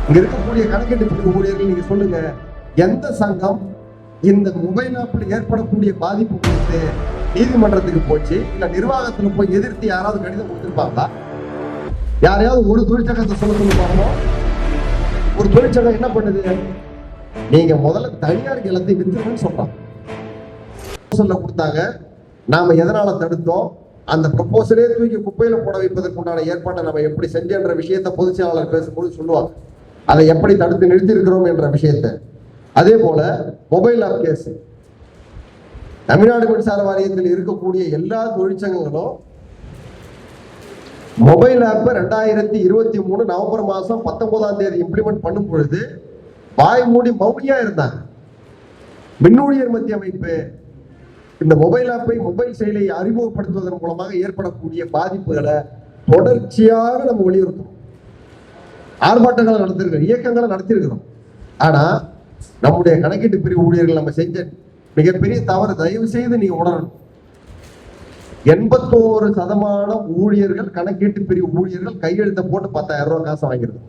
இங்க இருக்கக்கூடிய கணக்கெட்டு பிரிவு ஊழியர்கள் நீங்க சொல்லுங்க, எந்த சங்கம் இந்த மொபைல் ஆப்பில் ஏற்படக்கூடிய பாதிப்பு குறித்து நீதிமன்றத்துக்கு போச்சு, இல்ல நிர்வாகத்துல போய் எதிர்த்து யாராவது கடிதம் கொடுத்திருப்பாங்களா? யாரையாவது ஒரு தொழிற்சங்கத்தை சொல்ல பார்ப்போம். ஒரு தொழிற்சங்கம் என்ன பண்ணுது? நீங்க முதல்ல தனியாருக்கு எல்லாத்தையும் வித்துருன்னு சொல்றான். ப்ரொபோசல்ல கொடுத்தாங்க, நாம எதனால தடுத்தோம், அந்த ப்ரொபோசலே தூக்கி குப்பையில போட வைப்பதற்கு உண்டான ஏற்பாட்டை நம்ம எப்படி செஞ்சன்ற விஷயத்த பொதுச் செயலாளர் பேசும்போது சொல்லுவாங்க, அதை எப்படி தடுத்து நிறுத்தி இருக்கிறோம் என்ற விஷயத்த. அதே போல மொபைல் ஆப் கேஸ், தமிழ்நாடு மின்சார வாரியத்தில் இருக்கக்கூடிய எல்லா தொழிற்சங்கங்களும் மொபைல் ஆப் 2023 நவம்பர் மாசம் 19ஆம் தேதி இம்ப்ளிமெண்ட் பண்ணும் பொழுது வாய் மூடி மௌனியா இருந்தாங்க. மின்னூழியர் மத்திய அமைப்பு இந்த மொபைல் ஆப்பை, மொபைல் செயலியை அறிமுகப்படுத்துவதன் மூலமாக ஏற்படக்கூடிய பாதிப்புகளை தொடர்ச்சியாக நம்ம வலியுறுத்தணும். ஆர்ப்பாட்டங்களை நடத்திருக்கிறோம், இயக்கங்களை நடத்திருக்கிறோம். ஆனா நம்முடைய கணக்கீட்டு பிரிவு ஊழியர்கள் நம்ம செஞ்ச மிகப்பெரிய தவறு, தயவு செய்து நீங்க உணரணும். 81% ஊழியர்கள், கணக்கீட்டு பிரிவு ஊழியர்கள் கையெழுத்த போட்டு 10,000 ரூபாய் காசை வாங்கிருது.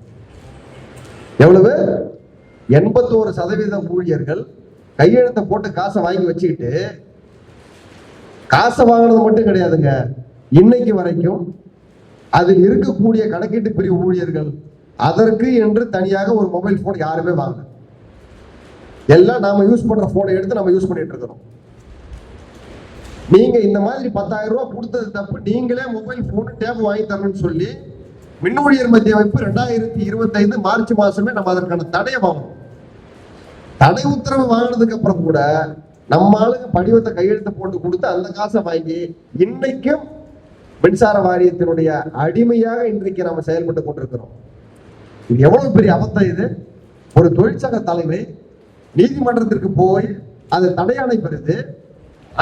எவ்வளவு? 81% ஊழியர்கள் கையெழுத்த போட்டு காசை வாங்கி வச்சுக்கிட்டு, காசை வாங்கினது மட்டும் கிடையாதுங்க, இன்னைக்கு வரைக்கும் அதில் இருக்கக்கூடிய கணக்கீட்டு பிரிவு ஊழியர்கள் அதற்கு என்று தனியாக ஒரு மொபைல் போன் யாருமே வாங்கல. எல்லாம் நாம யூஸ் பண்ற போனை எடுத்து நம்ம யூஸ் பண்ணிட்டு இருக்கிறோம். நீங்க இந்த மாதிரி 10,000 ரூபாய் கொடுத்தது தப்பு, நீங்களே மொபைல் போன் டேப் வாங்கி தரணும்னு சொல்லி மின்னூழியர் மத்திய அமைப்பு 2025 மார்ச் மாசமே நம்ம அதற்கான தடையை வாங்கணும். தடை உத்தரவு வாங்கினதுக்கு அப்புறம் கூட நம்ம ஆளுங்க படிவத்தை கையெழுத்து போட்டு கொடுத்து அந்த காசை வாங்கி இன்னைக்கும் மின்சார வாரியத்தினுடைய அடிமையாக இன்றைக்கு நம்ம செயல்பட்டு கொண்டிருக்கிறோம். இது எவ்வளவு பெரிய அபத்தம் இது! ஒரு தொழிற்சங்க தலைமை நீதிமன்றத்திற்கு போய் அது தடையாணை பெறுது.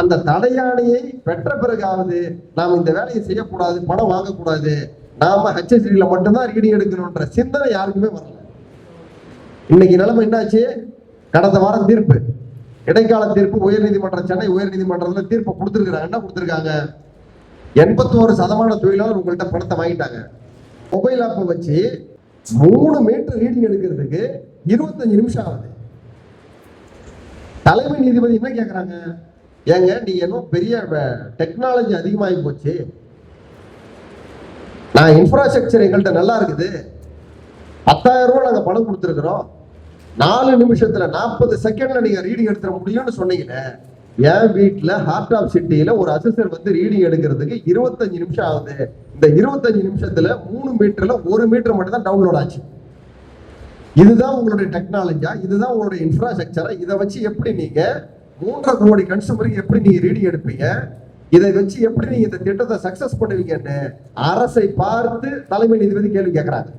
அந்த தடையாணையை பெற்ற பிறகாவது நாம் இந்த வேலையை செய்யக்கூடாது, பணம் வாங்கக்கூடாது, நாம ஹெச்எஸ்டில மட்டும்தான் ரீடிங் எடுக்கணும்ன்ற சிந்தனை யாருக்குமே வரல. இன்னைக்கு நிலைமை என்னாச்சு? கடந்த வாரம் தீர்ப்பு, இடைக்கால தீர்ப்பு, உயர்நீதிமன்றம், சென்னை உயர்நீதிமன்றத்தில் தீர்ப்பு கொடுத்துருக்காங்க. என்ன கொடுத்துருக்காங்க? 81% தொழிலாளர் உங்கள்கிட்ட பணத்தை வாங்கிட்டாங்க. மொபைல் ஆப்பை வச்சு 3 மீட்டர் ரீடிங் எடுக்கிறதுக்கு 25 நிமிஷம் ஆகுது. தலைமை நீதிபதி என்ன கேட்கிறாங்க? ஏங்க நீங்க என்ன பெரிய டெக்னாலஜி அதிகமாகி போச்சு, நான் இன்ஃப்ராஸ்ட்ரக்சர் எங்கள்கிட்ட நல்லா இருக்குது, 10,000 ரூபாய் நாங்க பணம் கொடுத்துருக்கிறோம், 4 நிமிஷத்துல 40 செகண்ட்ல நீங்க ரீடிங் எடுத்துட முடியும்னு சொன்னீங்களே, என் வீட்டுல ஹார்ட் ஆஃப் சிட்டியில ஒரு அசிஸ்டர் வந்து ரீடிங் எடுக்கிறதுக்கு 25 நிமிஷம் ஆகுது. இந்த 25 நிமிஷத்துல 3 மீட்டர்ல 1 மீட்டர் மட்டும் தான் டவுன்லோட் ஆச்சு. இதுதான் உங்களுடைய டெக்னாலஜியா? இதுதான் உங்களுடைய இன்ஃப்ராஸ்ட்ரக்சரா? இதை வச்சு எப்படி நீங்க 3.5 கோடி கன்சூமருக்கு எப்படி நீங்க ரீடிங் எடுப்பீங்க? இதை வச்சு எப்படி நீங்க இந்த திட்டத்தை சக்சஸ் பண்ணுவீங்கன்னு அரசை பார்த்து தலைமை நீதிபதி கேள்வி கேட்கிறாங்க.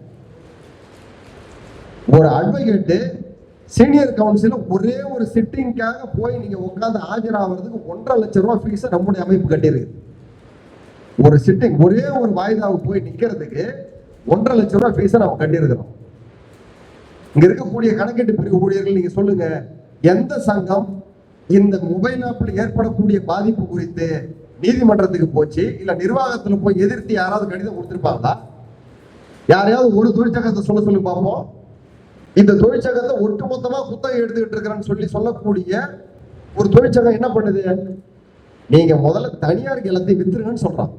ஒரு அட்வொகேட் சீனியர் கவுன்சில் ஒரே ஒரு சிட்டிங்காக போய் நீங்க உட்காந்து ஆஜராகிறதுக்கு 1.5 லட்சம் ரூபாய் ஃபீஸ் நம்முடைய அமைப்பு கட்டியிருக்கு. ஒரு சிட்டிங், ஒரே ஒரு வாய்தாவுக்கு போய் நிக்கிறதுக்கு 1.5 லட்சம் ரூபாய் ஃபீஸை நம்ம கட்டியிருக்கிறோம். இங்க இருக்கக்கூடிய கணக்கெட்டு பிரிவு ஊழியர்கள் நீங்க சொல்லுங்க, எந்த சங்கம் இந்த மொபைல் ஆப்பில் ஏற்படக்கூடிய பாதிப்பு குறித்து நீதிமன்றத்துக்கு போச்சு, இல்ல நிர்வாகத்துல போய் எதிர்த்து யாராவது கடிதம் கொடுத்திருப்பாங்களா? யாரையாவது ஒரு தொழிற்சங்கத்தை சொல்ல பார்ப்போம். இந்த தொழிற்சங்கத்தை ஒட்டுமொத்தமா குத்தகை எடுத்துக்கிட்டு இருக்கிறேன்னு சொல்லக்கூடிய ஒரு தொழிற்சங்கம் என்ன பண்ணுது? நீங்க முதல்ல தனியாருக்கு எல்லாத்தையும் வித்துருங்கன்னு சொல்றான்.